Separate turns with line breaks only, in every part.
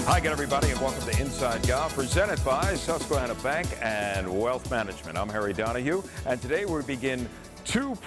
Hi again, everybody, and welcome to Inside Golf, presented by Susquehanna Bank and Wealth Management. I'm Harry Donahue, and today we begin two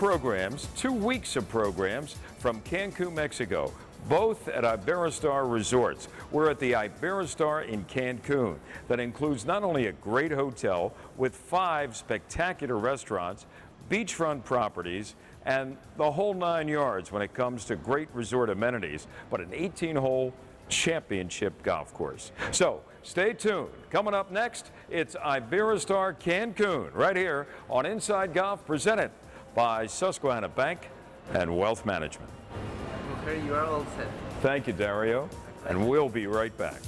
weeks of programs from Cancun, Mexico, both at Iberostar Resorts. We're at the Iberostar in Cancun. That includes not only a great hotel with 5 spectacular restaurants, beachfront properties, and the whole 9 yards when it comes to great resort amenities, but an 18-hole championship golf course. So stay tuned. Coming up next, it's Iberostar Cancun right here on Inside Golf, presented by Susquehanna Bank and Wealth Management.
Okay, you are all set.
Thank you, Dario, and we'll be right back.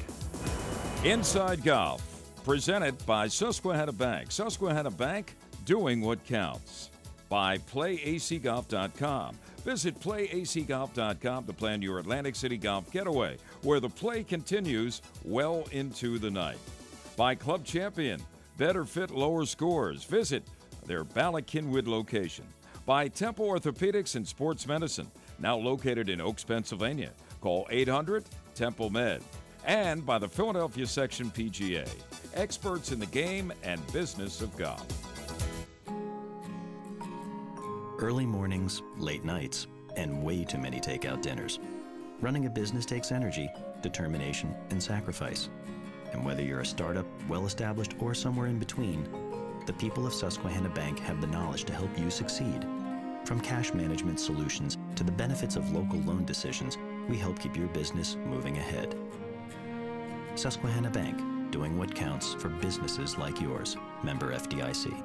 Inside Golf, presented by Susquehanna Bank. Susquehanna Bank, doing what counts. By PlayACGolf.com. Visit PlayACGolf.com to plan your Atlantic City golf getaway, where the play continues well into the night. By Club Champion. Better fit, lower scores. Visit their Bala Cynwyd location. By Temple Orthopedics and Sports Medicine, now located in Oaks, Pennsylvania. Call 800-TEMPLE-MED. And by the Philadelphia Section PGA, experts in the game and business of golf.
Early mornings, late nights, and way too many takeout dinners. Running a business takes energy, determination, and sacrifice. And whether you're a startup, well-established, or somewhere in between, the people of Susquehanna Bank have the knowledge to help you succeed. From cash management solutions to the benefits of local loan decisions, we help keep your business moving ahead. Susquehanna Bank, doing what counts for businesses like yours. Member FDIC.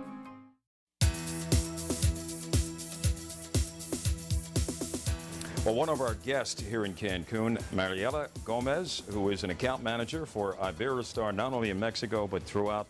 Well, one of our guests here in Cancun, Mariela Gomez, who is an account manager for Iberostar, not only in Mexico, but throughout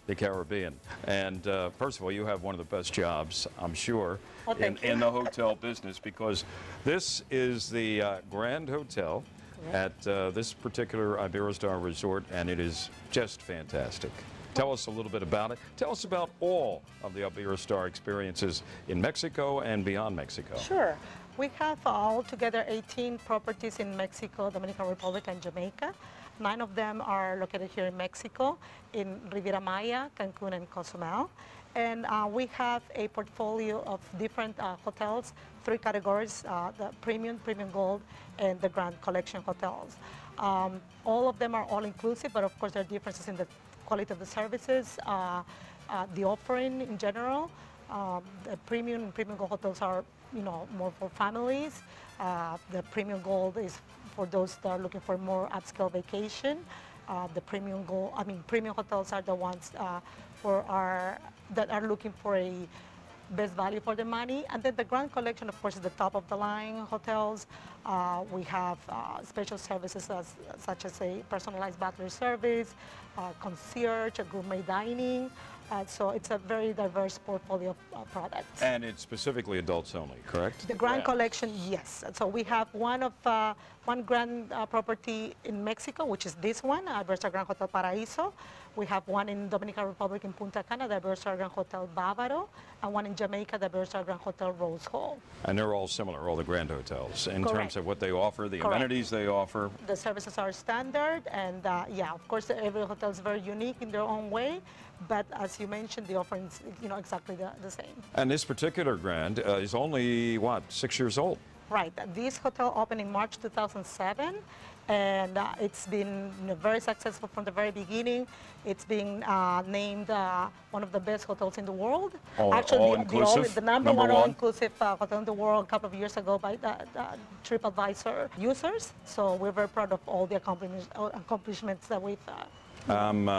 the Caribbean. And first of all, you have one of the best jobs, I'm sure, in the hotel business, because this is the Grand Hotel at this particular Iberostar Resort, and it is just fantastic. Tell us a little bit about it. Tell us about all of the Iberostar experiences in Mexico and beyond Mexico.
Sure. We have altogether 18 properties in Mexico, Dominican Republic, and Jamaica. 9 of them are located here in Mexico, in Riviera Maya, Cancun, and Cozumel. And we have a portfolio of different hotels, 3 categories, the Premium, Premium Gold, and the Grand Collection hotels. All of them are all-inclusive, but of course there are differences in the quality of the services, the offering in general. The Premium and Premium Gold hotels are, more for families. The Premium Gold is for those that are looking for more upscale vacation. The Premium Gold, Premium hotels are the ones that are looking for a best value for the money. And then the Grand Collection, of course, is the top of the line hotels. We have special services such as a personalized butler service, concierge, a gourmet dining. So it's a very diverse portfolio of products.
And it's specifically adults only, correct?
The Grand Collection, yes. So we have one grand property in Mexico, which is this one, Iberostar Grand Hotel Paraíso. We have one in Dominican Republic in Punta Cana, the Iberostar Grand Hotel Bávaro, and one in Jamaica, the Iberostar Grand Hotel Rose Hall.
And they're all similar, all the Grand Hotels, in
Correct.
terms of what they offer, the
Correct.
amenities they offer.
The services are standard, and yeah, of course, every hotel is very unique in their own way. But as you mentioned, the offering is, exactly the same. And
this particular Grand is only, what, 6 years old?
Right. This hotel opened in March 2007, and it's been very successful from the very beginning. It's been named one of the best hotels in the world. Actually, the number one all-inclusive hotel in the world a couple of years ago by the TripAdvisor users. So we're very proud of all the accomplishments that we've
I'm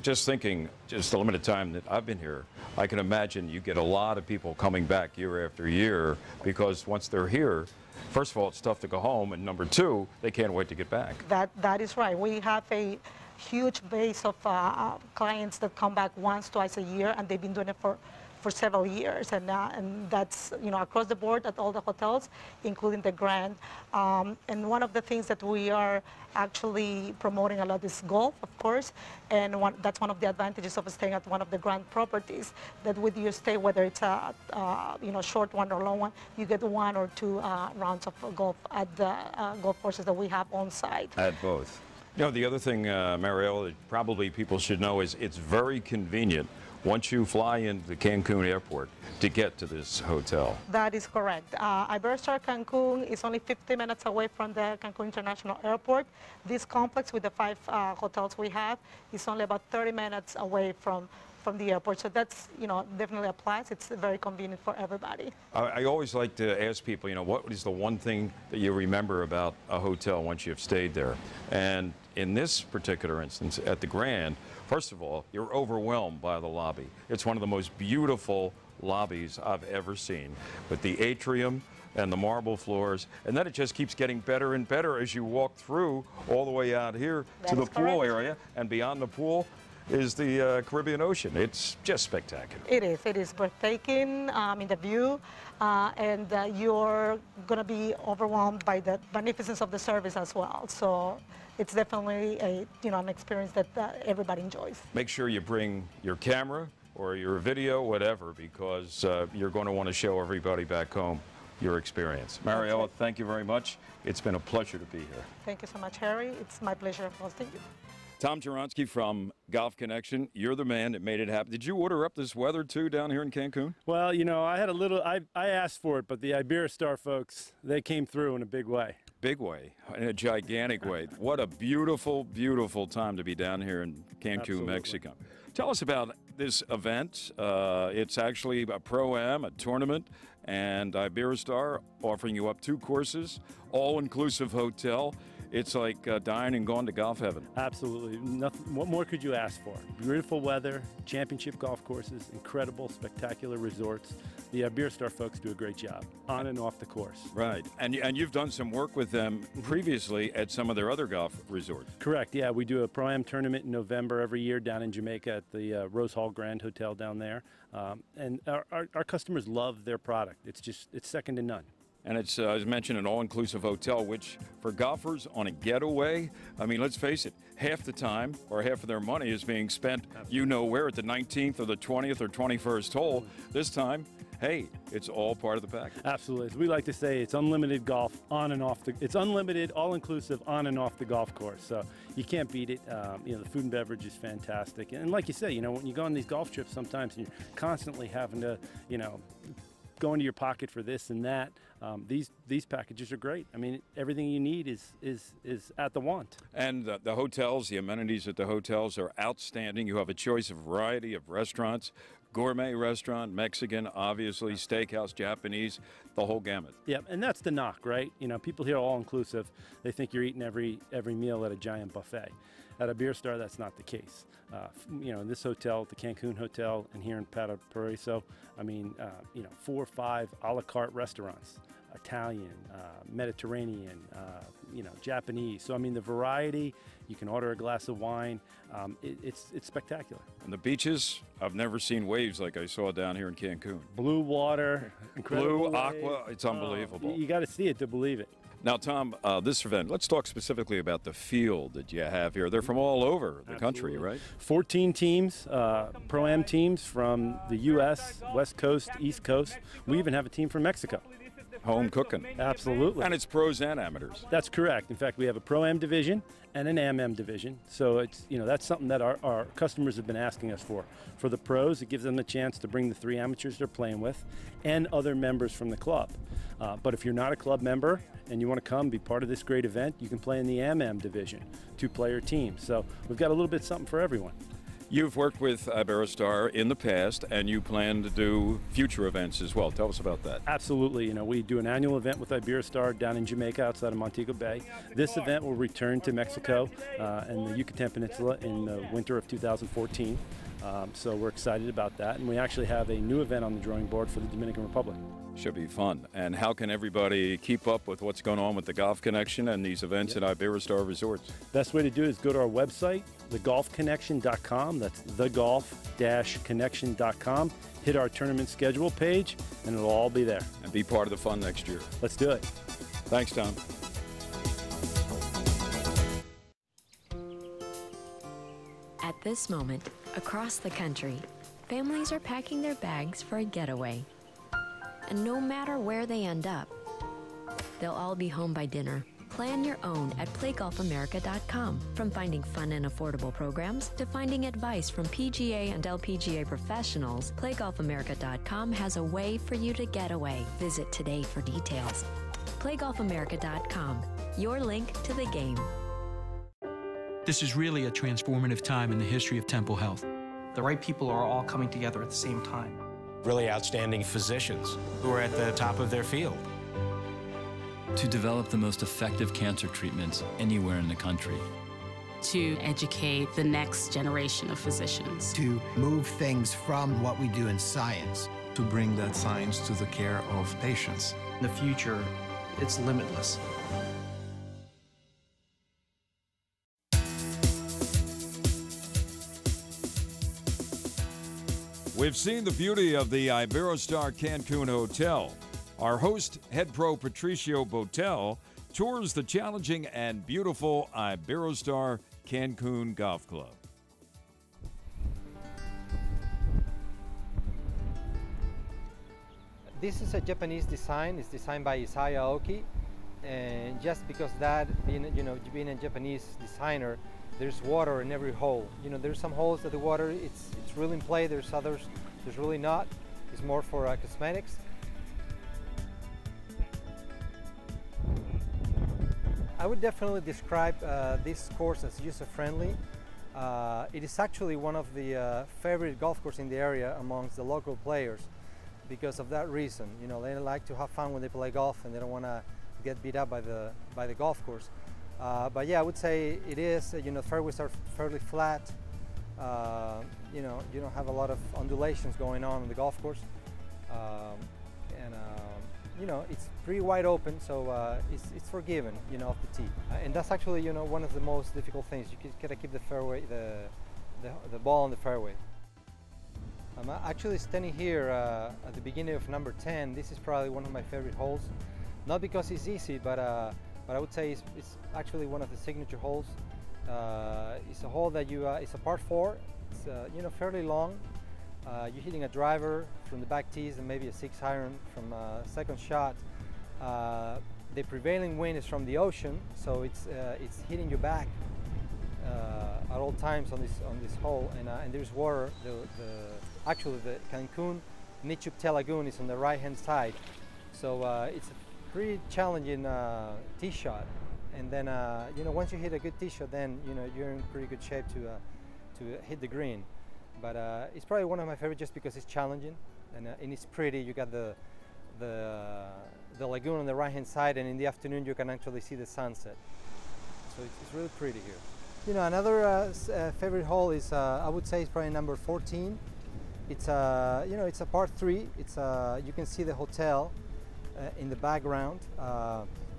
just thinking, just the limited time that I've been here, I can imagine you get a lot of people coming back year after year, because once they're here, first of all, it's tough to go home, and number 2, they can't wait to get back.
That is right. We have a huge base of clients that come back once, twice a year, and they've been doing it for several years, and that's across the board at all the hotels, including the Grand. And one of the things that we are actually promoting a lot is golf, of course, and that's one of the advantages of staying at one of the Grand properties. That with your stay, whether it's a short one or long one, you get 1 or 2 rounds of golf at the golf courses that we have on site.
At both. You know, the other thing, Mariela, that probably people should know is it's very convenient once you fly into Cancun airport to get to this hotel.
That is correct. Iberostar Cancun is only 50 minutes away from the Cancun International Airport. This complex with the 5 hotels we have is only about 30 minutes away from the airport. So that's, definitely applies. It's very convenient for everybody.
I always like to ask people, what is the one thing that you remember about a hotel once you've stayed there? And in this particular instance, at the Grand, first of all, you're overwhelmed by the lobby. It's one of the most beautiful lobbies I've ever seen, with the atrium and the marble floors, and then it just keeps getting better and better as you walk through all the way out here to the pool area, and beyond the pool is the Caribbean Ocean. It's just spectacular. It
is breathtaking in the view, and you're going to be overwhelmed by the magnificence of the service as well. So it's definitely an experience that everybody enjoys. Make
sure you bring your camera or your video, whatever, because you're going to want to show everybody back home your experience. Mariela, thank you very much. It's been a pleasure to be here. Thank you so much, Harry. It's my pleasure hosting you. Tom Jaronsky from Golf Connection, you're the man that made it happen. Did you order up this weather too down here in Cancun?
Well, I had a little, I asked for it, but the Iberostar folks, they came through in a big way.
Big way, in a gigantic way. What a beautiful, beautiful time to be down here in Cancun, Absolutely. Mexico. Tell us about this event. It's actually a Pro-Am, a tournament, and Iberostar offering you up 2 courses, all-inclusive hotel. It's like dying and gone to golf heaven.
Absolutely. Nothing. What more could you ask for? Beautiful weather, championship golf courses, incredible, spectacular resorts. The Iberostar folks do a great job on and off the course.
Right. And you've done some work with them previously at some of their other golf resorts.
Correct. Yeah, we do a Pro-Am tournament in November every year down in Jamaica at the Rose Hall Grand Hotel down there. And our customers love their product. It's second to none.
And it's, as mentioned, an all-inclusive hotel, which for golfers on a getaway, I mean, let's face it, half the time or half of their money is being spent, where, at the 19th or the 20th or 21st hole. This time, hey, it's all part of the package.
Absolutely. As we like to say, it's unlimited golf on and off it's unlimited, all-inclusive on and off the golf course. So you can't beat it. The food and beverage is fantastic. And like you say, when you go on these golf trips, sometimes you're constantly having to, go into your pocket for this and that. These packages are great. I mean, everything you need is at the want.
And the hotels, the amenities at the hotels are outstanding. You have a choice of variety of restaurants, gourmet restaurant, Mexican, obviously, steakhouse, Japanese, the whole gamut.
Yeah, and that's the knock, right? People hear all-inclusive. They think you're eating every meal at a giant buffet. At Iberostar, that's not the case. In this hotel, the Cancun Hotel, and here in Paraíso, 4 or 5 a la carte restaurants, Italian, Mediterranean, Japanese. So, the variety, you can order a glass of wine. It's spectacular.
And the beaches, I've never seen waves like I saw down here in Cancun.
Blue water, incredible
Blue, aqua, it's unbelievable.
You got to see it to believe it.
Now, Tom, this event, let's talk specifically about the field that you have here. They're from all over the country, right?
14 teams, Pro-Am teams from the U.S., West Coast, East Coast. We even have a team from Mexico.
Home cooking.
Absolutely.
And it's pros and amateurs.
That's correct. In fact, we have a Pro-Am division and an Am division. So it's, that's something that our customers have been asking us for. For the pros, it gives them the chance to bring the 3 amateurs they're playing with and other members from the club. But if you're not a club member and you want to come be part of this great event, you can play in the Am division, 2-player teams. So we've got a little bit something for everyone.
You've worked with Iberostar in the past, and you plan to do future events as well. Tell us about that.
Absolutely. We do an annual event with Iberostar down in Jamaica outside of Montego Bay. This event will return to Mexico and the Yucatan Peninsula in the winter of 2014. So we're excited about that. And we actually have a new event on the drawing board for the Dominican Republic.
Should be fun. And how can everybody keep up with what's going on with the Golf Connection and these events at Iberostar Resorts?
Best way to do it is go to our website, thegolfconnection.com. That's thegolf-connection.com. Hit our tournament schedule page, and it'll all be there.
And be part of the fun next year.
Let's do it.
Thanks, Tom.
At this moment, across the country, families are packing their bags for a getaway. And no matter where they end up, they'll all be home by dinner. Plan your own at playgolfamerica.com. From finding fun and affordable programs to finding advice from PGA and LPGA professionals, playgolfamerica.com has a way for you to get away. Visit today for details. playgolfamerica.com, your link to the game.
This is really a transformative time in the history of Temple Health.
The right people are all coming together at the same time.
Really outstanding physicians who are at the top of their field.
To develop the most effective cancer treatments anywhere in the country.
To educate the next generation of physicians.
To move things from what we do in science.
To bring that science to the care of patients.
In the future, it's limitless.
We've seen the beauty of the Iberostar Cancun Hotel. Our host, head pro Patricio Botel, tours the challenging and beautiful Iberostar Cancun Golf Club.
This is a Japanese design. It's designed by Isaya Aoki, and just because that, being a Japanese designer, there's water in every hole. There's some holes that the water it's really in play. There's others there's really not. It's more for cosmetics. I would definitely describe this course as user-friendly. It is actually one of the favorite golf courses in the area amongst the local players because of that reason. They like to have fun when they play golf and they don't want to get beat up by the golf course. But yeah, I would say it is, fairways are fairly flat. You don't have a lot of undulations going on the golf course. It's pretty wide open, so it's forgiving, off the tee. And that's actually, one of the most difficult things. You gotta keep the fairway, the ball on the fairway. I'm actually standing here at the beginning of number 10. This is probably one of my favorite holes. Not because it's easy, but I would say it's actually one of the signature holes. It's a hole that it's a par 4. It's fairly long. You're hitting a driver from the back tees and maybe a 6-iron from second shot. The prevailing wind is from the ocean, so it's hitting you back at all times on this hole. And there's water. Actually, the Cancun Nichupte Lagoon is on the right-hand side, so it's a pretty challenging tee shot. And then once you hit a good tee shot, then you're in pretty good shape to hit the green. But it's probably one of my favorites just because it's challenging and it's pretty. You got the lagoon on the right-hand side, and in the afternoon you can actually see the sunset. So it's really pretty here. Another favorite hole is I would say it's probably number 14. It's it's a par 3. It's you can see the hotel in the background.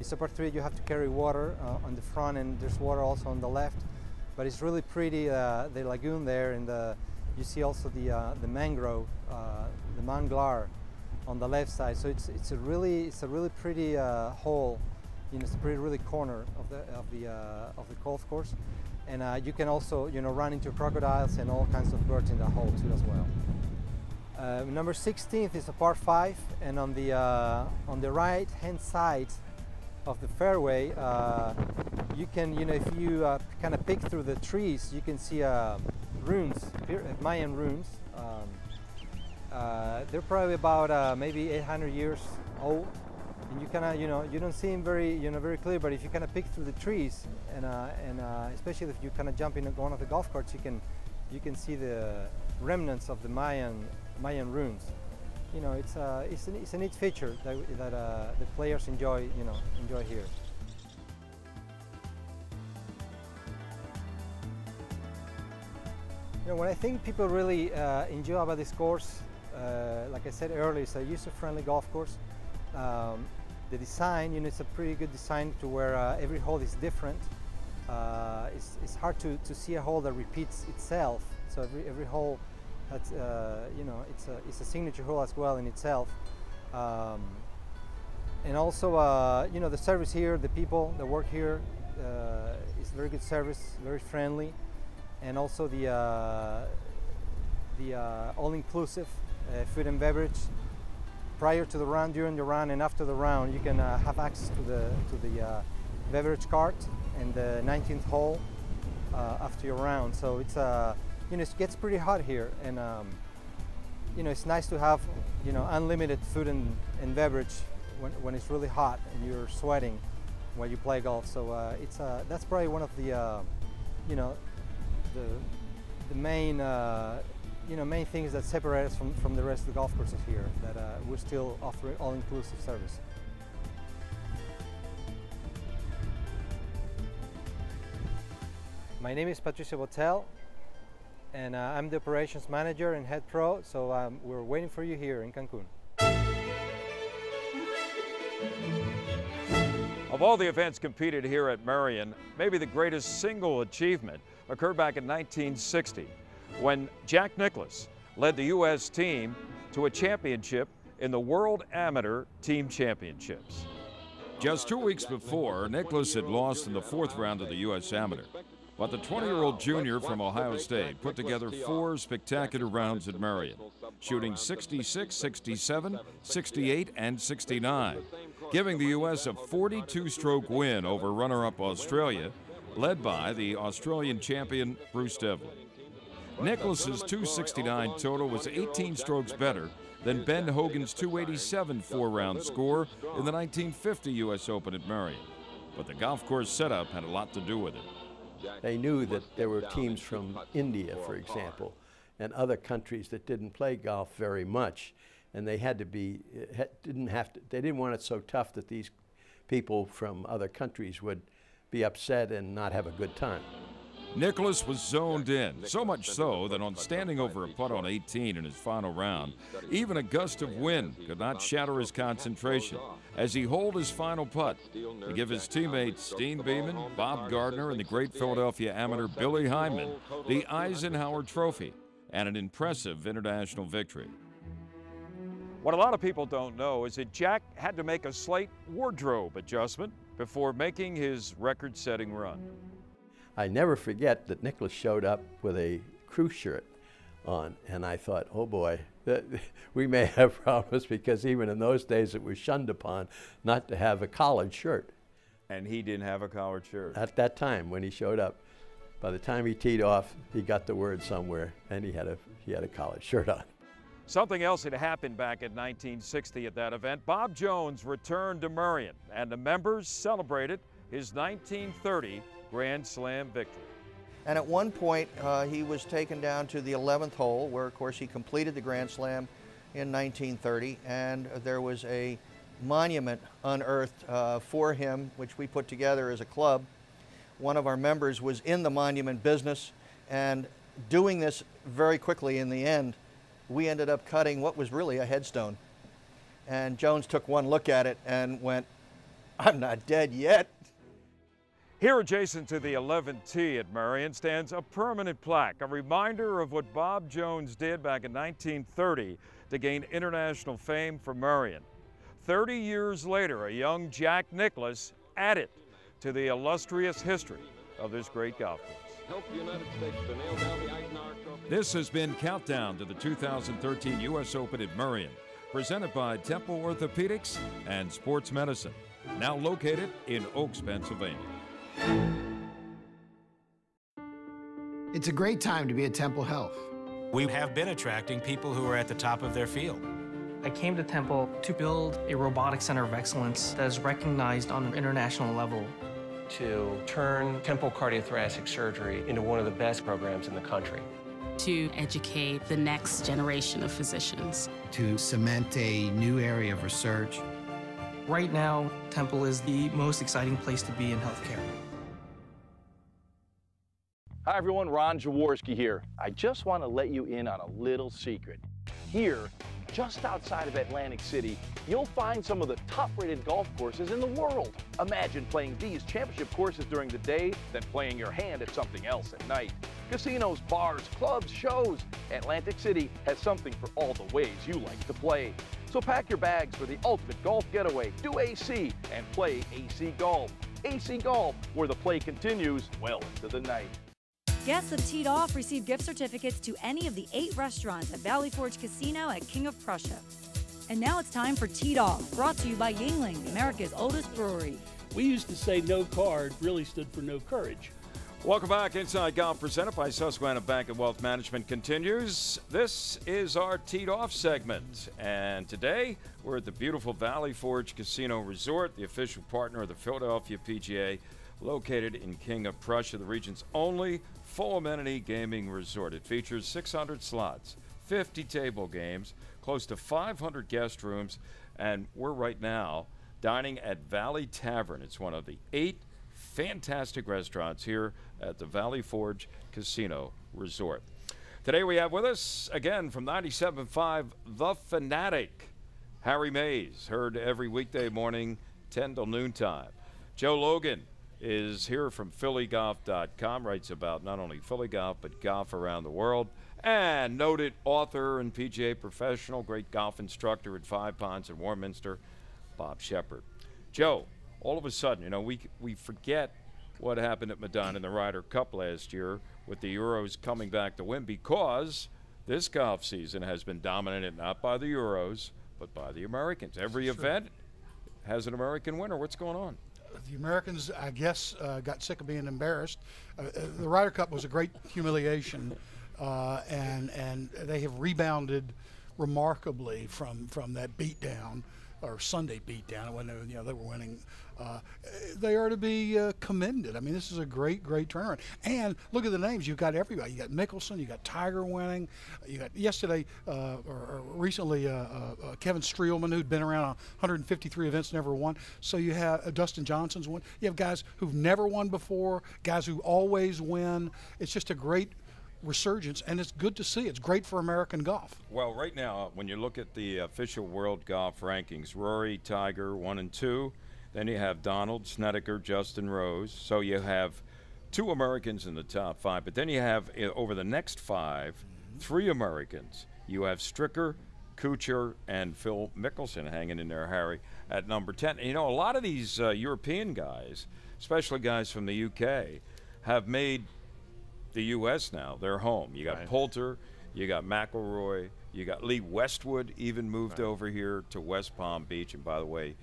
It's a par 3. You have to carry water on the front, and there's water also on the left. But it's really pretty, the lagoon there, and you see also the mangrove, the manglar on the left side. So it's a really pretty hole. It's a pretty really corner of the golf course, and you can also run into crocodiles and all kinds of birds in that hole too as well. Number 16th is a par 5, and on the right hand side of the fairway, you can, if you kind of pick through the trees, you can see runes, Mayan runes. They're probably about maybe 800 years old, and you kind of, you don't see them very clear. But if you kind of pick through the trees, and especially if you kind of jump in one of the golf carts, you can see the remnants of the Mayan runes. It's a neat feature that the players enjoy here. What I think people really enjoy about this course, like I said earlier, it's a user-friendly golf course. The design, it's a pretty good design to where every hole is different. It's hard to see a hole that repeats itself. So every hole, that's it's a signature hole as well in itself. And also, the service here, the people that work here, is very good service, very friendly. And also the all-inclusive food and beverage. Prior to the run, during the run, and after the round, you can have access to the beverage cart in the 19th hole after your round. So it's it gets pretty hot here, and it's nice to have unlimited food and beverage when it's really hot and you're sweating while you play golf. So that's probably one of the the main main things that separate us from the rest of the golf courses here, that we're still offering all-inclusive service. My name is Patricio Botel, and I'm the operations manager and head pro, so we're waiting for you here in Cancun.
Of all the events competed here at Merion, maybe the greatest single achievement occurred back in 1960, when Jack Nicklaus led the U.S. team to a championship in the World Amateur Team Championships. Just 2 weeks before, Nicklaus had lost in the fourth round of the U.S. Amateur. But the 20-year-old junior from Ohio State put together 4 spectacular rounds at Merion, shooting 66, 67, 68, and 69, giving the U.S. a 42-stroke win over runner-up Australia, led by the Australian champion Bruce Devlin. Nicklaus's 269 total was 18 strokes better than Ben Hogan's 287 4-round score in the 1950 U.S. Open at Merion. But the golf course setup had a lot to do with it.
They knew that there were teams from India, for example, and other countries that didn't play golf very much, and they had to be, they didn't want it so tough that these people from other countries would be upset and not have a good time.
Nicklaus was zoned in, so much so that on standing over a putt on 18 in his final round, even a gust of wind could not shatter his concentration as he holed his final putt to give his teammates Steen Beeman, Bob Gardner, and the great Philadelphia amateur Billy Hyman the Eisenhower Trophy and an impressive international victory. What a lot of people don't know is that Jack had to make a slight wardrobe adjustment before making his record-setting run.
I never forget that Nicklaus showed up with a crew shirt on, and I thought, oh boy, we may have problems, because even in those days it was shunned upon not to have a collared shirt.
And he didn't have a collared shirt?
At that time, when he showed up. By the time he teed off, he got the word somewhere, and he had a collared shirt on.
Something else had happened back in 1960 at that event. Bob Jones returned to Merion, and the members celebrated his 1930 Grand Slam victory.
And at one point, he was taken down to the 11th hole, where, of course, he completed the Grand Slam in 1930, and there was a monument unearthed for him, which we put together as a club. One of our members was in the monument business, and doing this very quickly in the end, we ended up cutting what was really a headstone. And Jones took one look at it and went, "I'm not dead yet."
Here adjacent to the 11th tee at Merion stands a permanent plaque, a reminder of what Bob Jones did back in 1930 to gain international fame for Merion. 30 years later, a young Jack Nicklaus added to the illustrious history of this great golf course. This has been Countdown to the 2013 U.S. Open at Merion, presented by Temple Orthopedics and Sports Medicine, now located in Oaks, Pennsylvania.
It's a great time to be at Temple Health.
We have been attracting people who are at the top of their field.
I came to Temple to build a robotic center of excellence that is recognized on an international level.
To turn temple cardiothoracic surgery into one of the best programs in the country.
To educate the next generation of physicians.
To cement a new area of research.
Right now, Temple is the most exciting place to be in healthcare.
Hi everyone, Ron Jaworski here. I just want to let you in on a little secret. Here, just outside of Atlantic City, you'll find some of the top-rated golf courses in the world. Imagine playing these championship courses during the day, then playing your hand at something else at night. Casinos, bars, clubs, shows. Atlantic City has something for all the ways you like to play. So pack your bags for the ultimate golf getaway. Do AC and play AC Golf. AC Golf, where the play continues well into the night.
Guests of Teed Off receive gift certificates to any of the 8 restaurants at Valley Forge Casino at King of Prussia. And now it's time for Teed Off, brought to you by Yingling, America's oldest brewery.
We used to say no card really stood for no courage.
Welcome back. Inside Golf presented by Susquehanna Bank and Wealth Management continues. This is our Teed Off segment. And today we're at the beautiful Valley Forge Casino Resort, the official partner of the Philadelphia PGA, located in King of Prussia, the region's only full amenity gaming resort. It features 600 slots, 50 table games, close to 500 guest rooms, and we're right now dining at Valley Tavern. It's one of the 8 fantastic restaurants here at the Valley Forge Casino Resort. Today we have with us, again from 97.5, The Fanatic, Harry Mays, heard every weekday morning, 10 till noontime. Joe Logan is here from PhillyGolf.com, writes about not only Philly golf, but golf around the world, and noted author and PGA professional, great golf instructor at Five Ponds in Warminster, Bob Shepard. Joe, all of a sudden, you know, we forget what happened at Medina in the Ryder Cup last year with the Euros coming back to win, because this golf season has been dominated not by the Euros, but by the Americans. Every event has an American winner. What's going on?
The Americans, I guess, got sick of being embarrassed. The Ryder Cup was a great humiliation, and they have rebounded remarkably from that beatdown, or Sunday beatdown, when they were winning. They are to be commended. I mean, this is a great turnaround. And look at the names. You've got everybody. You got Mickelson. You got Tiger winning. You got yesterday or recently Kevin Streelman, who'd been around 153 events, never won. So you have Dustin Johnson's won. You have guys who've never won before, guys who always win. It's just a great resurgence, and it's good to see. It's great for American golf.
Well, right now, when you look at the official world golf rankings, Rory, Tiger, 1 and 2. Then you have Donald, Snedeker, Justin Rose. So you have 2 Americans in the top 5. But then you have, over the next 5, 3 Americans. You have Stricker, Kuchar, and Phil Mickelson hanging in there, Harry, at number 10. And, you know, a lot of these European guys, especially guys from the UK, have made the U.S. now their home. You got Poulter, you got McIlroy, you got Lee Westwood even moved over here to West Palm Beach. And by the way,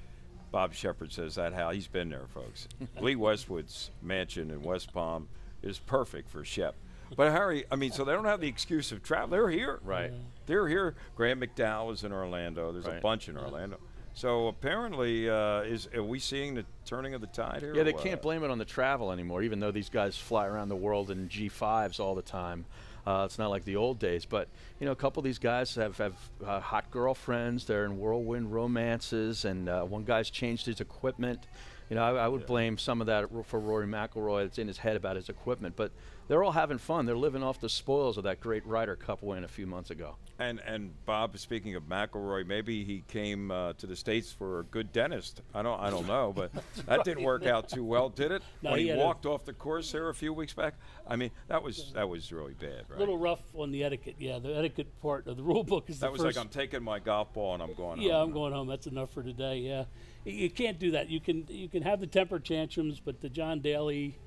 Bob Shepard says that how he's been there, folks. Lee Westwood's mansion in West Palm is perfect for Shep. But Harry, I mean, so they don't have the excuse of travel. They're here.
Right.
They're here. Graham McDowell is in Orlando. There's a bunch in Orlando. So apparently, are we seeing the turning of the tide here?
Yeah, they can't blame it on the travel anymore, even though these guys fly around the world in G5s all the time. It's not like the old days, but you know, a couple of these guys have hot girlfriends. They're in whirlwind romances, and one guy's changed his equipment. You know, I would blame some of that for Rory McIlroy. It's in his head about his equipment, but they're all having fun. They're living off the spoils of that great Ryder Cup win a few months ago.
And Bob, speaking of McIlroy, maybe he came to the States for a good dentist. I don't know, but that didn't work out too well, did it?
No,
when he walked off the course there a few weeks back. I mean, that was really bad, right?
A little rough on the etiquette. Yeah, the etiquette part of the rule book is
that was like, I'm taking my golf ball and I'm going home.
Yeah, I'm going home. That's enough for today. Yeah, you can't do that. You can have the temper tantrums, but the John Daly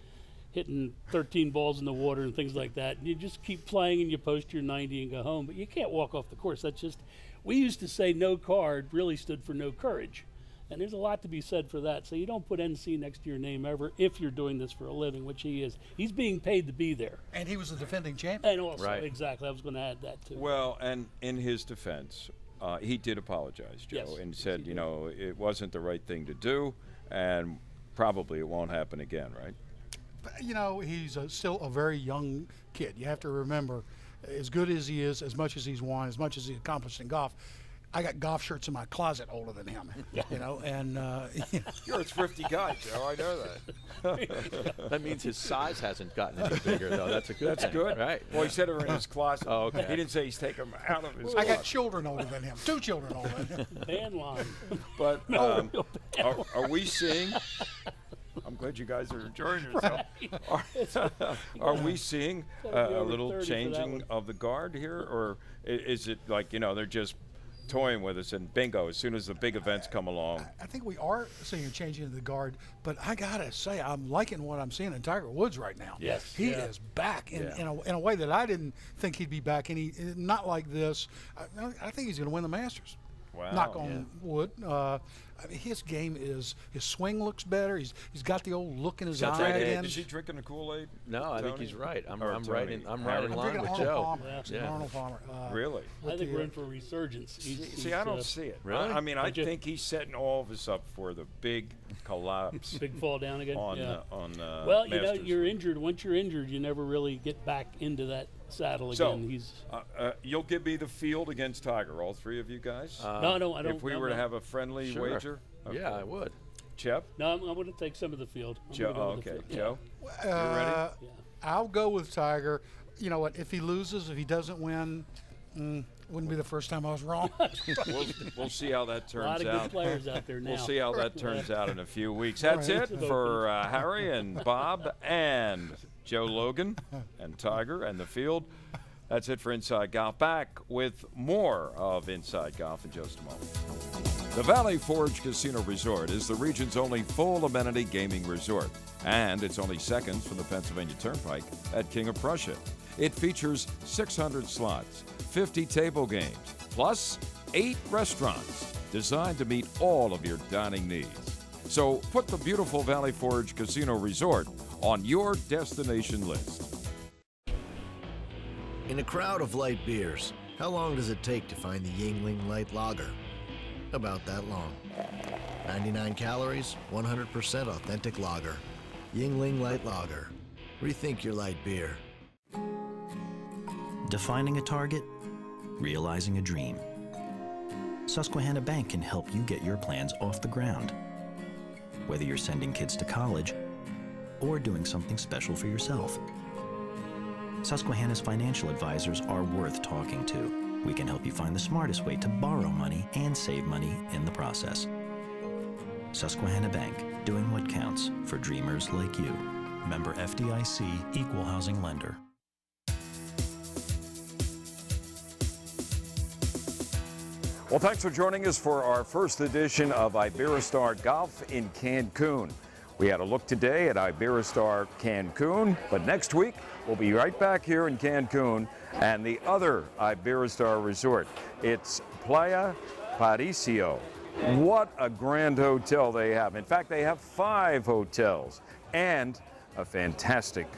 hitting 13 balls in the water and things like that, and you just keep playing and you post your 90 and go home, but you can't walk off the course. That's just, we used to say no card really stood for no courage, and there's a lot to be said for that. So you don't put NC next to your name ever if you're doing this for a living, which he is. He's being paid to be there.
And he was the defending champion.
And also, exactly, I was going to add that too.
Well, and in his defense, he did apologize, Joe, and said, you know, it wasn't the right thing to do, and probably it won't happen again, right?
You know, he's still a very young kid. You have to remember, as good as he is, as much as he's won, as much as he's accomplished in golf, I got golf shirts in my closet older than him, you know, and
you're a thrifty guy, Joe. I know that.
That means his size hasn't gotten any bigger, though. That's a good
That's
thing,
good.
right?
Well, he said it in his closet.
Oh, okay.
He didn't say he's taking them out of his
I
closet.
got children older than him, 2 children older than him.
Ban line.
But are we seeing... I'm glad you guys are enjoying yourself. Are we seeing a little changing of the guard here, or is it like, you know, they're just toying with us and bingo as soon as the big events come along?
I think we are seeing a changing of the guard, but I gotta say, I'm liking what I'm seeing in Tiger Woods right now.
Yes,
he is back in a way that I didn't think he'd be back. Not like this. I think he's going to win the Masters.
Wow.
Knock on wood. I mean, his game is, his swing looks better. He's got the old look in his
Is
eye again.
Is he drinking the Kool-Aid?
No, I think
Tony?
he's right. I'm
Or
right in
I'm
line with
Arnold
Joe.
Palmer,
Yeah.
Arnold Palmer.
Really?
I think we're in for a resurgence.
See, I don't see it.
Really?
I mean, I think he's setting all of us up for the big collapse.
Big fall down again.
On,
yeah.
Well,
you know, you're injured. Once you're injured, you never really get back into that saddle again.
So, you'll give me the field against Tiger, all three of you guys?
No, I don't.
If we were to have a friendly wager? Okay.
Yeah, I would.
Chip?
No, I'm going to take some of the field.
Joe, okay. Joe? You ready?
Yeah. I'll go with Tiger. You know what? If he loses, if he doesn't win, wouldn't be the first time I was wrong.
we'll see how that turns out.
A lot of good players out there now.
We'll see how that turns out in a few weeks. That's it for Harry and Bob and Joe Logan and Tiger and the field. That's it for Inside Golf. Back with more of Inside Golf in just a moment. The Valley Forge Casino Resort is the region's only full amenity gaming resort, and it's only seconds from the Pennsylvania Turnpike at King of Prussia. It features 600 slots, 50 table games, plus 8 restaurants designed to meet all of your dining needs. So put the beautiful Valley Forge Casino Resort on your destination list.
In a crowd of light beers, how long does it take to find the Yingling Light Lager? About that long. 99 calories, 100% authentic lager. Yingling Light Lager. Rethink your light beer.
Defining a target, realizing a dream. Susquehanna Bank can help you get your plans off the ground. Whether you're sending kids to college or doing something special for yourself. Susquehanna's financial advisors are worth talking to. We can help you find the smartest way to borrow money and save money in the process. Susquehanna Bank, doing what counts for dreamers like you. Member FDIC, Equal Housing Lender.
Well, thanks for joining us for our first edition of Iberostar Golf in Cancun. We had a look today at Iberostar Cancun, but next week we'll be right back here in Cancun and the other Iberostar resort. It's Playa Parisio. What a grand hotel they have. In fact, they have 5 hotels and a fantastic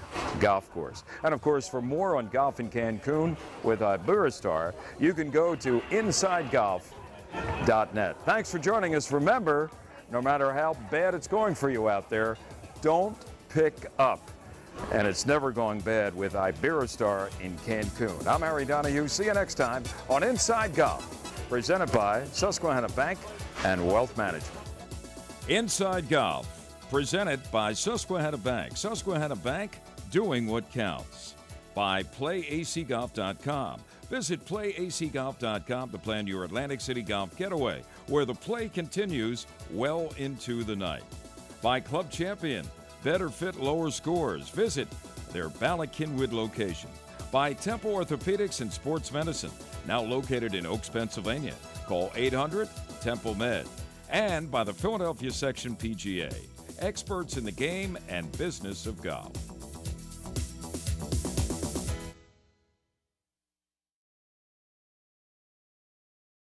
golf course. And of course, for more on golf in Cancun with Iberostar, you can go to InsideGolf.net. Thanks for joining us. Remember, no matter how bad it's going for you out there, don't pick up. And it's never going bad with Iberostar in Cancun. I'm Harry Donahue. See you next time on Inside Golf, presented by Susquehanna Bank and Wealth Management. Inside Golf, presented by Susquehanna Bank. Susquehanna Bank, doing what counts. By PlayACGolf.com. Visit PlayACGolf.com to plan your Atlantic City golf getaway, where the play continues well into the night. By Club Champion. Better fit, lower scores. Visit their Bala-Cynwyd location. By Temple Orthopedics and Sports Medicine, now located in Oaks, Pennsylvania. Call 800-TEMPLE-MED. And by the Philadelphia Section PGA, experts in the game and business of golf.